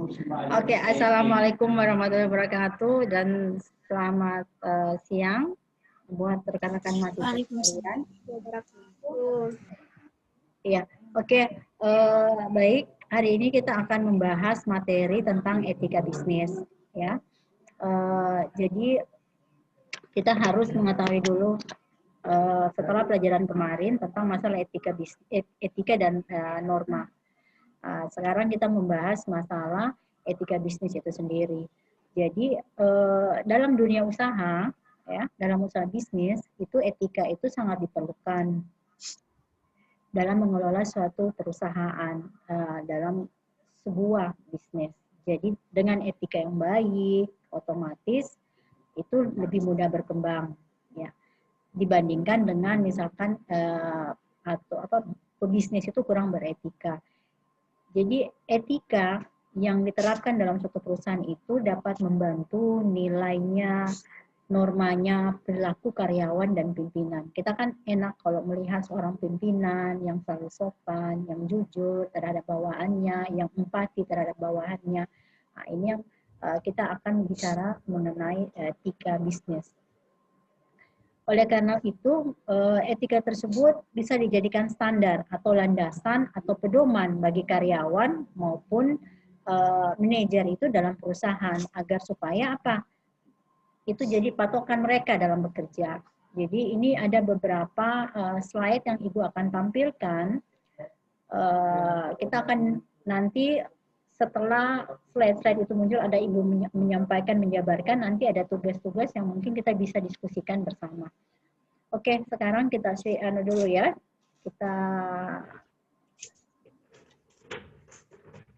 Oke, Assalamualaikum warahmatullahi wabarakatuh dan selamat siang buat rekan-rekan mahasiswa sekalian. Iya, oke. Baik, hari ini kita akan membahas materi tentang etika bisnis, ya. Jadi kita harus mengetahui dulu setelah pelajaran kemarin tentang masalah etika dan norma. Sekarang kita membahas masalah etika bisnis itu sendiri. Jadi dalam dunia usaha, ya, dalam usaha bisnis itu etika itu sangat diperlukan dalam mengelola suatu perusahaan, dalam sebuah bisnis. Jadi dengan etika yang baik, otomatis itu lebih mudah berkembang, ya, dibandingkan dengan misalkan pebisnis itu kurang beretika. Jadi etika yang diterapkan dalam suatu perusahaan itu dapat membantu nilainya, normanya, perilaku karyawan dan pimpinan. Kita kan enak kalau melihat seorang pimpinan yang selalu sopan, yang jujur terhadap bawahannya, yang empati terhadap bawahannya. Nah, ini yang kita akan bicara mengenai etika bisnis. Oleh karena itu, etika tersebut bisa dijadikan standar atau landasan atau pedoman bagi karyawan maupun manajer itu dalam perusahaan agar supaya apa? Itu jadi patokan mereka dalam bekerja. Jadi ini ada beberapa slide yang Ibu akan tampilkan. Kita akan nanti setelah slide-slide itu muncul ada Ibu menyampaikan, menjabarkan, nanti ada tugas-tugas yang mungkin kita bisa diskusikan bersama. Oke, sekarang kita share dulu ya. Kita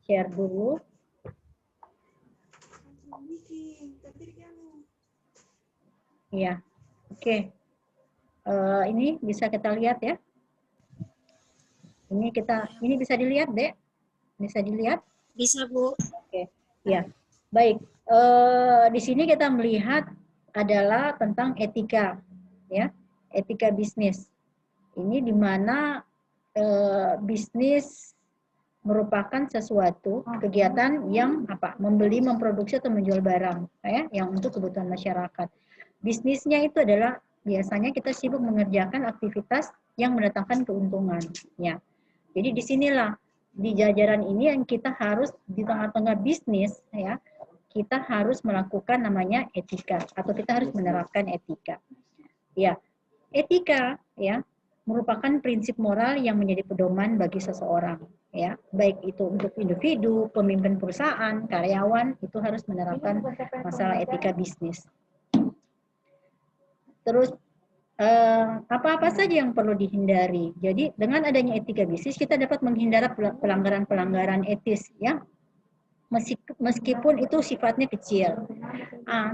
share dulu. Iya, oke. Ini bisa kita lihat ya. Ini bisa dilihat, Dek? Bisa dilihat? Bisa, Bu. Oke, ya. Baik. Di sini kita melihat adalah tentang etika, ya, etika bisnis. Ini di mana bisnis merupakan sesuatu kegiatan yang membeli, memproduksi atau menjual barang, ya, yang untuk kebutuhan masyarakat. Bisnisnya itu adalah biasanya kita sibuk mengerjakan aktivitas yang mendatangkan keuntungan, ya. Jadi disinilah di jajaran ini yang kita harus di tengah-tengah bisnis, ya, kita harus melakukan namanya etika atau kita harus menerapkan etika. Ya, etika ya merupakan prinsip moral yang menjadi pedoman bagi seseorang, ya, baik itu untuk individu, pemimpin perusahaan, karyawan, itu harus menerapkan masalah etika bisnis. Terus apa-apa saja yang perlu dihindari. Jadi dengan adanya etika bisnis kita dapat menghindari pelanggaran-pelanggaran etis, ya, meskipun itu sifatnya kecil.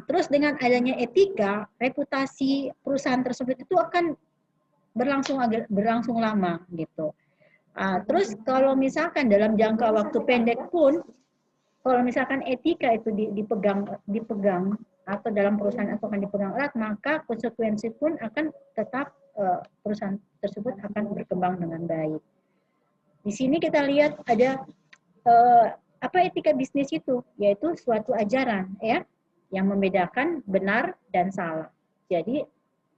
Terus dengan adanya etika, reputasi perusahaan tersebut itu akan berlangsung lama gitu. Terus kalau misalkan dalam jangka waktu pendek pun, kalau misalkan etika itu dipegang atau dalam perusahaan itu akan dipegang erat, maka konsekuensi pun akan tetap perusahaan tersebut akan berkembang dengan baik. Di sini kita lihat ada apa etika bisnis itu, yaitu suatu ajaran, ya, yang membedakan benar dan salah. Jadi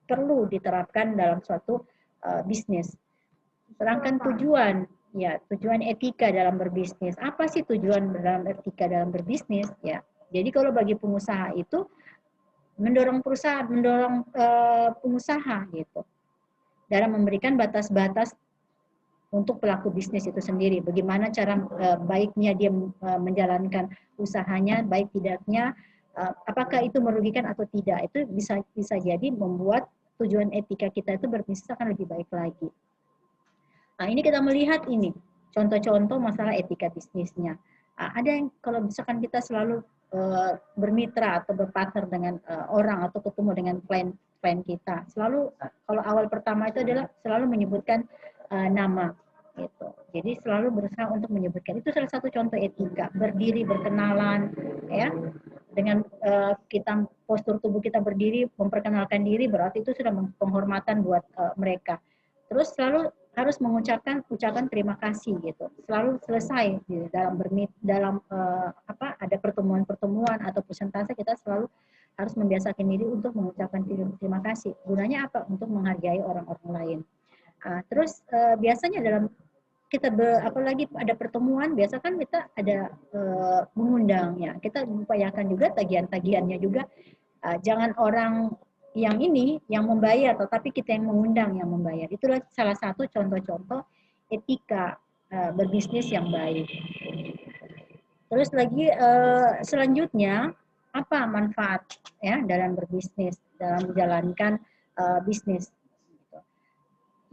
perlu diterapkan dalam suatu bisnis. Sedangkan tujuan, ya, tujuan etika dalam berbisnis. Apa sih tujuan dalam etika dalam berbisnis? Ya, jadi kalau bagi pengusaha itu mendorong pengusaha gitu dalam memberikan batas-batas untuk pelaku bisnis itu sendiri. Bagaimana cara baiknya dia menjalankan usahanya, baik tidaknya, apakah itu merugikan atau tidak. Itu bisa jadi membuat tujuan etika kita itu berbisnis akan lebih baik lagi. Nah, ini kita melihat ini contoh-contoh masalah etika bisnisnya. Ada yang kalau misalkan kita selalu bermitra atau berpartner dengan orang atau ketemu dengan klien kita, selalu kalau awal pertama itu adalah selalu menyebutkan nama gitu. Jadi selalu berusaha untuk menyebutkan, itu salah satu contoh etika, berdiri berkenalan, ya, dengan kita postur tubuh kita berdiri memperkenalkan diri, berarti itu sudah penghormatan buat mereka. Terus selalu harus mengucapkan ucapan terima kasih gitu, selalu selesai gitu, dalam ada pertemuan-pertemuan atau persentase, kita selalu harus membiasakan diri untuk mengucapkan terima kasih. Gunanya apa? Untuk menghargai orang-orang lain. Terus biasanya dalam kita apalagi ada pertemuan, biasa kan kita ada mengundang ya. Kita upayakan juga tagihan-tagihannya juga jangan orang yang ini yang membayar, tetapi kita yang mengundang yang membayar. Itulah salah satu contoh-contoh etika berbisnis yang baik. Terus lagi selanjutnya apa manfaat ya dalam berbisnis, dalam menjalankan bisnis.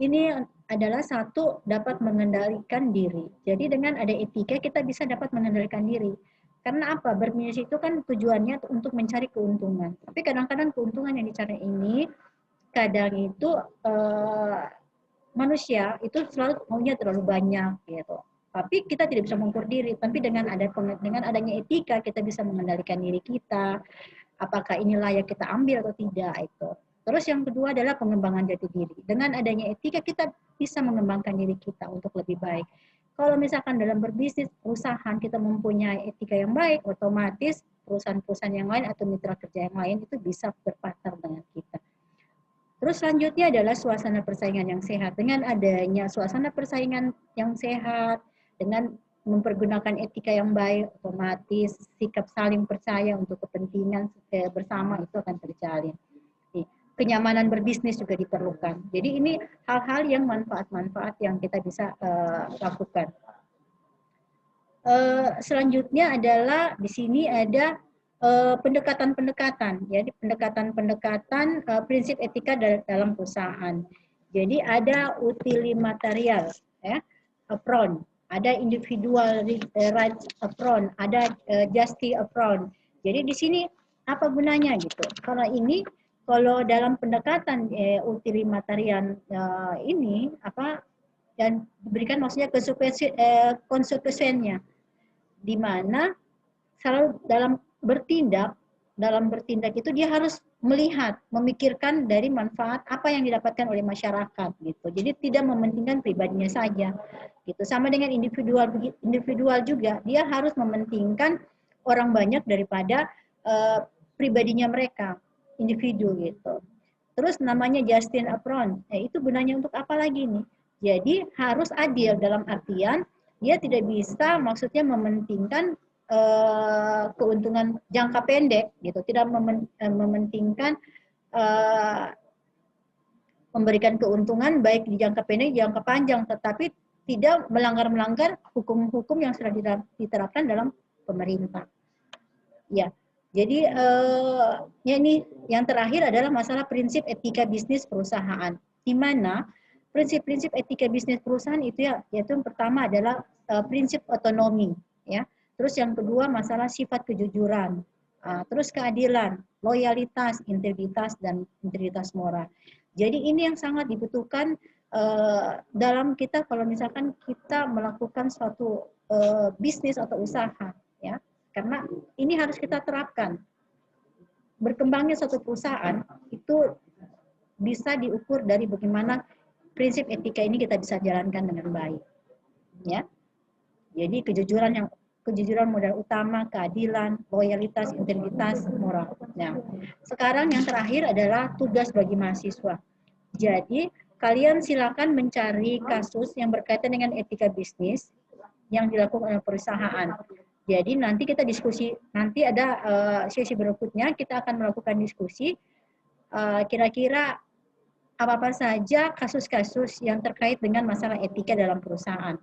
Ini adalah satu, dapat mengendalikan diri. Jadi dengan ada etika kita bisa dapat mengendalikan diri. Karena apa? Berbisnis itu kan tujuannya untuk mencari keuntungan. Tapi kadang-kadang keuntungan yang dicari ini kadang itu manusia itu selalu maunya terlalu banyak gitu. Tapi kita tidak bisa mengukur diri. Tapi dengan adanya etika kita bisa mengendalikan diri kita. Apakah ini layak kita ambil atau tidak itu. Terus yang kedua adalah pengembangan jati diri. Dengan adanya etika kita bisa mengembangkan diri kita untuk lebih baik. Kalau misalkan dalam berbisnis, perusahaan kita mempunyai etika yang baik, otomatis perusahaan-perusahaan yang lain atau mitra kerja yang lain itu bisa berpartner dengan kita. Terus selanjutnya adalah suasana persaingan yang sehat. Dengan adanya suasana persaingan yang sehat, dengan mempergunakan etika yang baik, otomatis sikap saling percaya untuk kepentingan bersama itu akan terjalin. Kenyamanan berbisnis juga diperlukan. Jadi ini hal-hal yang manfaat-manfaat yang kita bisa lakukan. Selanjutnya adalah di sini ada pendekatan-pendekatan, ya, pendekatan-pendekatan prinsip etika dalam perusahaan. Jadi ada utilitarian, ya, approach, ada individual right approach, ada justice approach. Jadi di sini apa gunanya gitu? Kalau dalam pendekatan utilitarian ini apa dan diberikan maksudnya konsekuensinya, di mana selalu dalam bertindak itu dia harus melihat, memikirkan dari manfaat apa yang didapatkan oleh masyarakat gitu. Jadi tidak mementingkan pribadinya saja gitu. Sama dengan individual juga, dia harus mementingkan orang banyak daripada pribadinya mereka, individu gitu. Terus namanya Justin Apron, itu gunanya untuk apa lagi nih? Jadi harus adil dalam artian dia tidak bisa maksudnya mementingkan keuntungan jangka pendek gitu, tidak mementingkan memberikan keuntungan baik di jangka pendek, jangka panjang, tetapi tidak melanggar hukum-hukum yang sudah diterapkan dalam pemerintah. Ya, jadi ya ini yang terakhir adalah masalah prinsip etika bisnis perusahaan, di mana prinsip-prinsip etika bisnis perusahaan itu ya, yaitu yang pertama adalah prinsip otonomi, ya. Terus yang kedua masalah sifat kejujuran, terus keadilan, loyalitas, integritas moral. Jadi ini yang sangat dibutuhkan dalam kita kalau misalkan kita melakukan suatu bisnis atau usaha, ya. Karena ini harus kita terapkan. Berkembangnya suatu perusahaan itu bisa diukur dari bagaimana prinsip etika ini kita bisa jalankan dengan baik, ya. Jadi kejujuran modal utama, keadilan, loyalitas, integritas, moral. Nah, sekarang yang terakhir adalah tugas bagi mahasiswa. Jadi, kalian silakan mencari kasus yang berkaitan dengan etika bisnis yang dilakukan oleh perusahaan. Jadi nanti kita diskusi, nanti ada sesi berikutnya kita akan melakukan diskusi kira-kira apa-apa saja kasus-kasus yang terkait dengan masalah etika dalam perusahaan.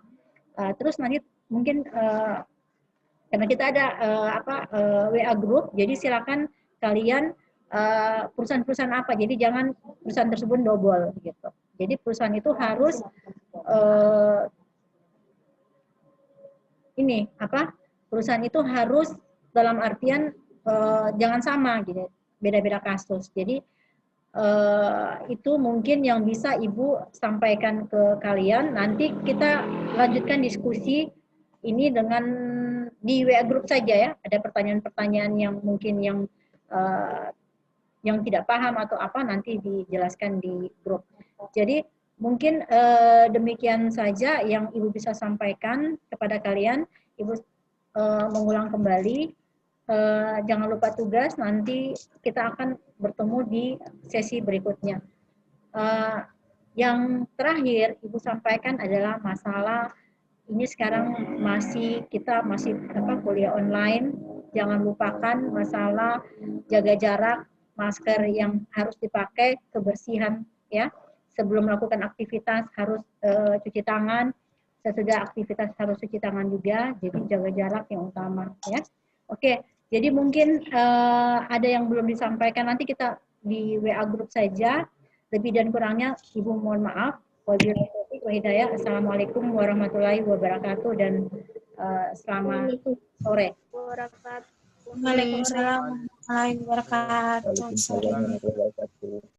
Terus nanti mungkin karena kita ada WA group, jadi silakan kalian perusahaan-perusahaan apa, jadi jangan perusahaan tersebut double gitu. Jadi perusahaan itu harus perusahaan itu harus dalam artian jangan sama gitu, beda-beda kasus. Jadi itu mungkin yang bisa Ibu sampaikan ke kalian. Nanti kita lanjutkan diskusi ini dengan di WA group saja ya. Ada pertanyaan-pertanyaan yang mungkin yang tidak paham atau apa nanti dijelaskan di grup. Jadi mungkin demikian saja yang Ibu bisa sampaikan kepada kalian. Ibu mengulang kembali Jangan lupa tugas, nanti kita akan bertemu di sesi berikutnya. Yang terakhir Ibu sampaikan adalah masalah ini sekarang kita masih kuliah online. Jangan lupakan masalah jaga jarak, masker yang harus dipakai, kebersihan ya. Sebelum melakukan aktivitas harus cuci tangan, sesudah aktivitas harus cuci tangan juga. Jadi jaga jarak yang utama ya. Oke, jadi mungkin ada yang belum disampaikan, nanti kita di WA grup saja. Lebih dan kurangnya Ibu mohon maaf. Wabillahi taufiq wa hidayah. Assalamualaikum warahmatullahi wabarakatuh dan selamat sore. Waalaikumsalam warahmatullahi wabarakatuh. Waalaikumsalam warahmatullahi wabarakatuh.